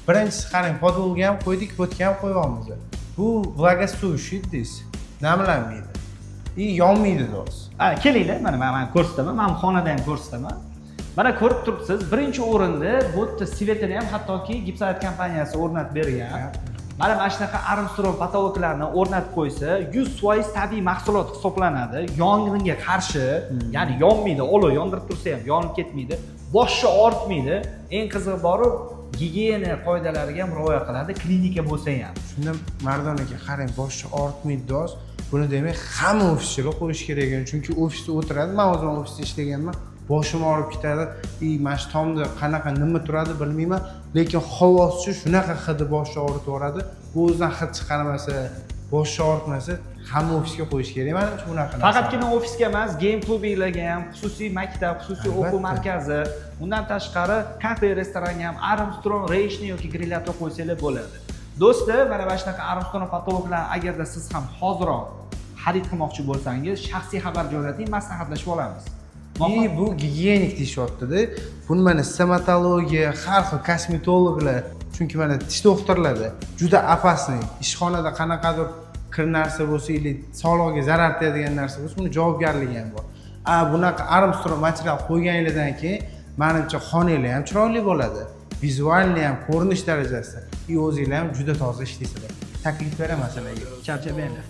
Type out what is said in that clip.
Birinchisi qarang, podolga ham qo'ydik, bo'tga ham qo'yamiz. Bu vлагостойкий deysiz. Namlanmaydi. Yonmaydi do'st. Kelinglar, mana men ko'rsataman, men xonada ham ko'rsataman. Mana ko'rib turibsiz, birinchi o'rinda bu yerda svetini ham hattoki Gipsayt kompaniyasi o'rnatib bergan. Mana shunaqa Armstrong patologlarni o'rnatib qo'ysa, 100% tabiiy mahsulot hisoblanadi. Yong'inga qarshi, ya'ni yonmaydi, olov yondirib tursa ham yonib ketmaydi, boshni og'ritmaydi. Eng qizig'i bori, gigiyena qoidalariga ham rioya qiladi, klinika bo'lsa ham. Shunda Mardon aka, qarang, boshni og'ritmaydi do'st. Buni demak, hamma ofischilar qo'yish kerak ekan, chunki ofisda o'tiradi. Men o'zim ofisda ishlaganman. Boshim og'rib ketadi. Mana shu tomda qanaqa nima turadi bilmayman, lekin havosi shunaqa hidi boshni og'ritib yoradi. Bu o'zidan hid chiqarmasa, boshni og'ritmasa, hamma ofisga qo'yish kerak. Menimcha bunaqa narsa. Faqatgina ofisga emas, game klublarga ham, xususiy maktab, xususiy o'quv markazi, undan tashqari kafe, restoranga ham Armstrong reyshni yoki grillatni qo'ysangiz bo'ladi. Do'stlar, mana shunaqa Armstrong patologlar, agarda siz ham hozirroq xarid qilmoqchi bo'lsangiz, shaxsiy xabar jo'nating, maslahatlashib olamiz. Bu gigiyenik deyishyapti-da. Buni mana stomatologiya, har xil kosmetologlar, chunki mana tish doktorlarda juda opasniy. Ishxonada qanaqadir kir narsa bo'lsa, yoki sog'liqqa zarar tegadigan narsa bo'lsa, buni javobgarligi ham bor. Bunaqa Armstrong material qo'yganingizdan keyin, menimcha xonanglar ham chiroyli bo'ladi. Vizualni ham, ko'rinish darajasida. O'zingizlar ham juda toza ishlaysizlar. Taklif beraman sizlarga. Charchamaylar.